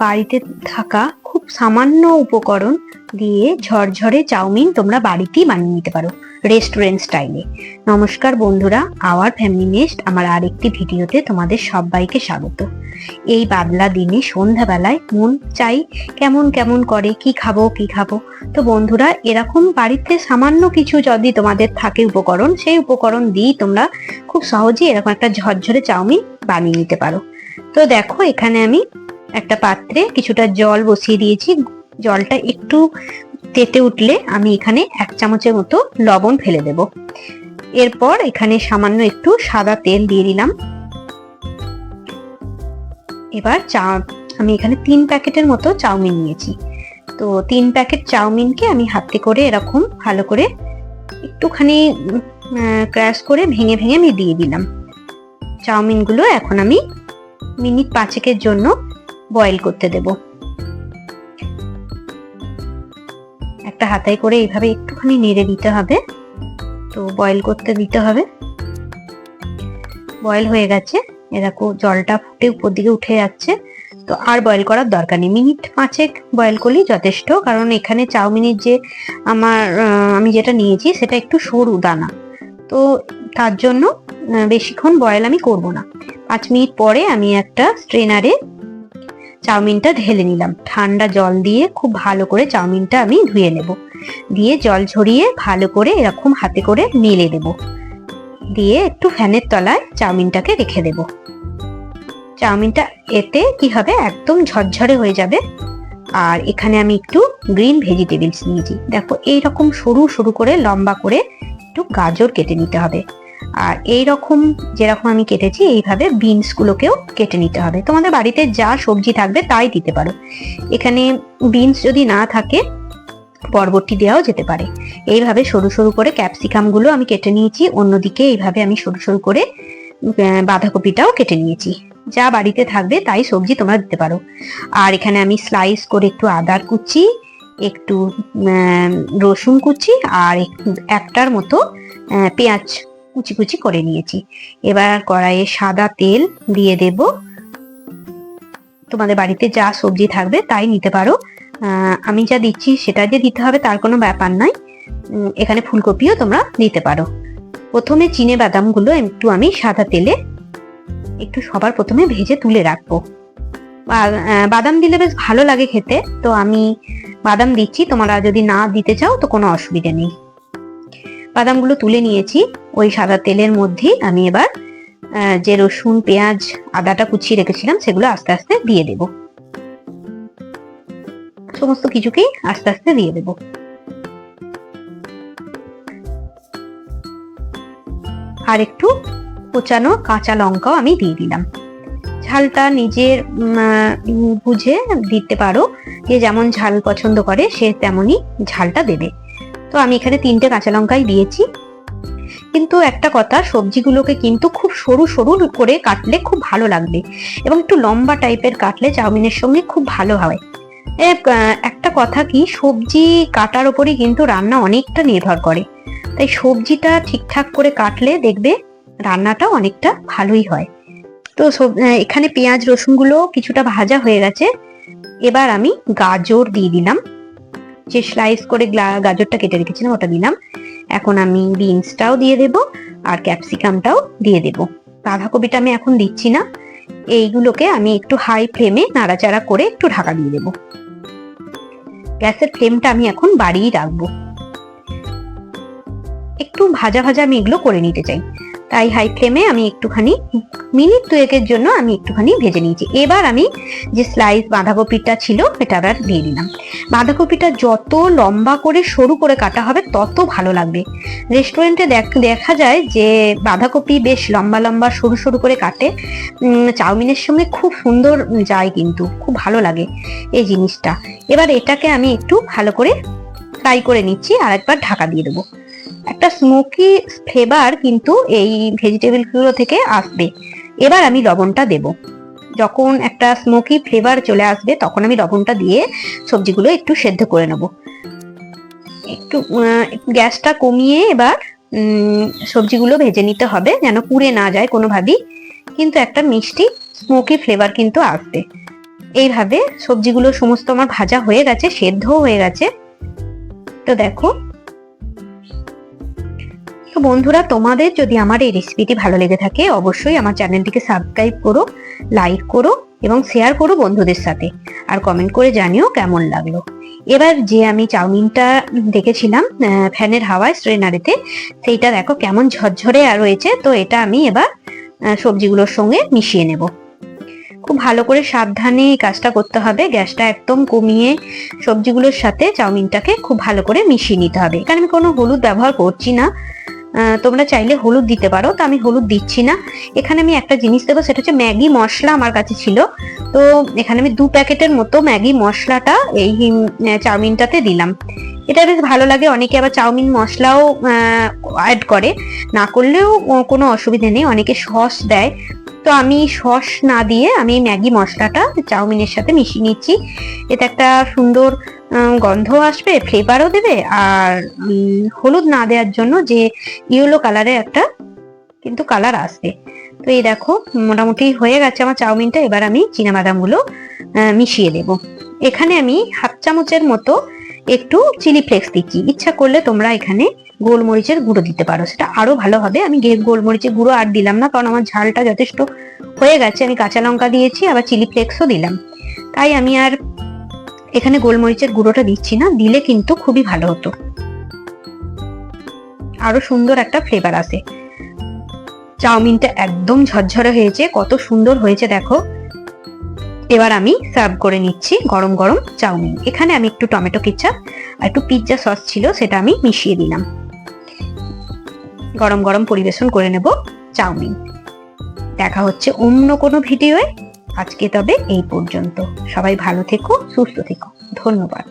বাড়িতে থাকা খুব সামান্য উপকরণ দিয়ে ঝরঝরে চাউমিন তোমরা বাড়িতেই বানিয়ে নিতে পারো রেস্টুরেন্ট স্টাইলে। নমস্কার বন্ধুরা, আওয়ার ফ্যামিলি নেস্ট আমার আরেকটি ভিডিওতে তোমাদের সবাইকে স্বাগত। এই বাদলা দিনে সন্ধ্যাবেলায় মন চাই কেমন কেমন করে কি খাবো কি খাবো। তো বন্ধুরা, এরকম বাড়িতে সামান্য কিছু যদি তোমাদের থাকে উপকরণ, সেই উপকরণ দিয়ে তোমরা খুব সহজেই এরকম একটা ঝরঝরে চাউমিন বানিয়ে নিতে পারো। তো দেখো, এখানে আমি একটা পাত্রে কিছুটা জল বসিয়ে দিয়েছি। জলটা একটু তেতে উঠলে আমি এখানে 1 চামচের মতো লবণ ফেলে দেব। এরপর এখানে সামান্য একটু সাদা তেল দিয়ে দিলাম। এবার আমি এখানে 3 প্যাকেটের মতো চাউমিন নিয়েছি। তো 3 প্যাকেট চাউমিনকে আমি হাতে করে এরকম ভালো করে একটুখানি ক্র্যাশ করে ভেঙে ভেঙে আমি দিয়ে দিলাম। চাউমিনগুলো এখন আমি মিনিট 5 জন্য বয়েল করতে দেব। একটা হাতায় করে এইভাবে একটুখানি নেড়ে দিতে হবে। তো বয়েল করতে দিতে হবে। বয়েল হয়ে গেছে, এরকম জলটা ফুটে উপর দিকে উঠে যাচ্ছে। তো আর বয়েল করার দরকার নেই, মিনিট 5 বয়েল করলেই যথেষ্ট। কারণ এখানে চাউমিনের যে আমি যেটা নিয়েছি সেটা একটু সরু দানা, তো তার জন্য বেশিক্ষণ বয়েল আমি করব না। 5 মিনিট পরে আমি একটা স্ট্রেনারে চাউমিনটা ঢেলে নিলাম। ঠান্ডা জল দিয়ে খুব ভালো করে চাউমিনটা আমি ধুয়ে নেব। দিয়ে জল ঝরিয়ে ভালো করে এরকম হাতে করে মেলে দেব। দিয়ে একটু ফ্যানের তলায় চাউমিনটাকে রেখে দেব। চাউমিনটা এতে কি হবে, একদম ঝরঝরে হয়ে যাবে। আর এখানে আমি একটু গ্রিন ভেজিটেবলস নিয়েছি। দেখো, এইরকম সরু সরু করে লম্বা করে একটু গাজর কেটে নিতে হবে। আর এইরকম যেরকম আমি কেটেছি এইভাবে বিনস গুলোকেও কেটে নিতে হবে। তোমাদের বাড়িতে যা সবজি থাকবে তাই দিতে পারো। এখানে বিনস যদি না থাকে বরবটি দেওয়াও যেতে পারে। এইভাবে সরু সরু করে ক্যাপসিকাম গুলো আমি কেটে নিয়েছি। অন্যদিকে এইভাবে আমি সরু সরু করে বাঁধাকপিটাও কেটে নিয়েছি। যা বাড়িতে থাকবে তাই সবজি তোমরা দিতে পারো। আর এখানে আমি স্লাইস করে একটু আদার কুচি, একটু রসুন কুচি আর একটার মতো পেঁয়াজ কুচি কুচি করে নিয়েছি। এবার কড়াইয়ে সাদা তেল দিয়ে দেব। তোমাদের বাড়িতে যা সবজি থাকবে তাই নিতে পারো। আমি যা দিচ্ছি সেটা যে দিতে হবে তার কোনো ব্যাপার নাই। এখানে ফুলকপিও তোমরা দিতে পারো। প্রথমে চিনে বাদামগুলো একটু আমি সাদা তেলে একটু সবার প্রথমে ভেজে তুলে রাখবো। বাদাম দিলে বেশ ভালো লাগে খেতে, তো আমি বাদাম দিচ্ছি। তোমরা যদি না দিতে চাও তো কোনো অসুবিধা নেই। বাদামগুলো তুলে নিয়েছি। ওই সাদা তেলের মধ্যে আমি এবার যে রসুন পেঁয়াজ আদাটা কুচিয়ে রেখেছিলাম সেগুলো আস্তে আস্তে দিয়ে দেব। সমস্ত কিছুকেই আস্তে আস্তে দিয়ে দেব। আর একটু কোচানো কাঁচা লঙ্কাও আমি দিয়ে দিলাম। ঝালটা নিজের বুঝে দিতে পারো, যে যেমন ঝাল পছন্দ করে সে তেমনই ঝালটা দেবে। তো আমি এখানে 3টে কাঁচা লঙ্কাই দিয়েছি। কিন্তু একটা কথা, সবজিগুলোকে কিন্তু খুব সরু সরু করে কাটলে খুব ভালো লাগবে, এবং একটু লম্বা টাইপের কাটলে চাউমিনের সঙ্গে খুব ভালো হয়। একটা কথা কি, সবজি কাটার উপরই কিন্তু রান্না অনেকটা নির্ভর করে। তাই সবজিটা ঠিকঠাক করে কাটলে দেখবে রান্নাটা অনেকটা ভালোই হয়। তো এখানে পেঁয়াজ রসুনগুলো কিছুটা ভাজা হয়ে গেছে। এবার আমি গাজর দিয়ে দিলাম। যে স্লাইস করে গাজরটা কেটে রেখেছিলাম ওটা দিলাম। এখন আমি বিনসটাও দিয়ে দেব আর ক্যাপসিকামটাও দিয়ে দেব। বাঁধাকপিটা আমি এখন দিচ্ছি না। এইগুলোকে আমি একটু হাই ফ্লেমে নাড়াচাড়া করে একটু ঢাকা দিয়ে দেব। গ্যাসের ফ্লেমটা আমি এখন বাড়িয়ে রাখবো। একটু ভাজা ভাজা আমি এগুলো করে নিতে চাই, তাই হাই ফ্লেমে আমি একটুখানি মিনিট 2 জন্য আমি একটুখানি ভেজে নিয়েছি। এবার আমি যে স্লাইস বাঁধাকপিটা ছিল এটা আবার দিয়ে দিলাম। বাঁধাকপিটা যত লম্বা করে সরু করে কাটা হবে তত ভালো লাগবে। রেস্টুরেন্টে দেখা যায় যে বাঁধাকপি বেশ লম্বা লম্বা সরু সরু করে কাটে, চাউমিনের সঙ্গে খুব সুন্দর যায়, কিন্তু খুব ভালো লাগে এই জিনিসটা। এবার এটাকে আমি একটু ভালো করে ফ্রাই করে নিচ্ছি আর একবার ঢাকা দিয়ে দেবো। একটা স্মোকি ফ্লেভার কিন্তু এই ভেজিটেবল গুলো থেকে আসবে। এবার আমি লবণটা দেব। যখন একটা স্মোকি ফ্লেভার চলে আসবে তখন আমি লবণটা দিয়ে সবজিগুলো একটু সেদ্ধ করে নেব। একটু গ্যাসটা কমিয়ে এবার সবজিগুলো ভেজে নিতে হবে, যেন পুড়ে না যায় কোনোভাবেই, কিন্তু একটা মিষ্টি স্মোকি ফ্লেভার কিন্তু আসবে। এইভাবে সবজিগুলো সমস্ত আমার ভাজা হয়ে গেছে, সেদ্ধও হয়ে গেছে। তো দেখো, তো বন্ধুরা, তোমাদের যদি আমার এই রেসিপিটি ভালো লেগে থাকে অবশ্যই আমার চ্যানেলটিকে সাবস্ক্রাইব করো, লাইক করো এবং শেয়ার করো বন্ধুদের সাথে, আর কমেন্ট করে জানিও কেমন লাগলো। এবার যে আমি চাউমিনটা দেখেছিলাম ফ্যানের হাওয়ায় স্ট্রেনারেতে, সেইটা দেখো কেমন ঝরঝরে রয়েছে। তো এটা আমি এবার সবজিগুলোর সঙ্গে মিশিয়ে নেব। খুব ভালো করে সাবধানে এই কাজটা করতে হবে, গ্যাসটা একদম কমিয়ে সবজিগুলোর সাথে চাউমিনটাকে খুব ভালো করে মিশিয়ে নিতে হবে। এখানে আমি কোনো হলুদ ব্যবহার করছি না, তোমরা চাইলে হলুদ দিতে পারো, তো আমি হলুদ দিচ্ছি না। এখানে আমি একটা জিনিস দেবো, সেটা হচ্ছে ম্যাগি মশলা আমার কাছে ছিল, তো এখানে আমি 2 প্যাকেটের মতো ম্যাগি মশলাটা এই চাউমিনটাতে দিলাম। এটা বেশ ভালো লাগে। অনেকে আবার চাউমিন মশলাও অ্যাড করে, না করলেও কোনো অসুবিধা নেই, অনেকে সস দেয়। তো আমি সস না দিয়ে আমি ম্যাগি মশলাটা চাউমিনের সাথে মিশিয়ে নিচ্ছি। এতে একটা সুন্দর গন্ধ আসবে, ফ্লেভারও দেবে, আর হলুদ না দেওয়ার জন্য যে ইয়েলো কালারের একটা কিন্তু কালার আসবে। তো এই দেখো মোটামুটি হয়ে গেছে আমার চাউমিনটা। এবার আমি চীনাবাদামগুলো মিশিয়ে দেব। এখানে আমি 1/2 চামচের মতো একটু চিলি ফ্লেক্স দিচ্ছি। ইচ্ছা করলে তোমরা এখানে গোলমরিচের গুঁড়ো দিতে পারো, সেটা আরো ভালো হবে। আমি গোলমরিচের গুঁড়ো আর দিলাম না, কারণ আমার ঝালটা যথেষ্ট হয়ে গেছে। আমি কাঁচা লঙ্কা দিয়েছি, আবার চিলি ফ্লেক্সও দিলাম, তাই আমি আর এখানে গোলমরিচের গুঁড়োটা দিচ্ছি না। দিলে কিন্তু খুবই ভালো হতো, আরো সুন্দর একটা ফ্লেভার আসে। চাউমিনটা একদম ঝরঝরে হয়েছে, কত সুন্দর হয়েছে দেখো। এবার আমি সার্ভ করে নিচ্ছি গরম গরম চাউমিন। এখানে আমি একটু টমেটো কেচাপ আর একটু পিৎজা সস ছিল, সেটা আমি মিশিয়ে দিলাম। গরম গরম পরিবেশন করে নেব চাউমিন। দেখা হচ্ছে অন্য কোনো ভিডিওয়ে। আজকে তবে এই পর্যন্ত। সবাই ভালো থেকো, সুস্থ থেকো। ধন্যবাদ।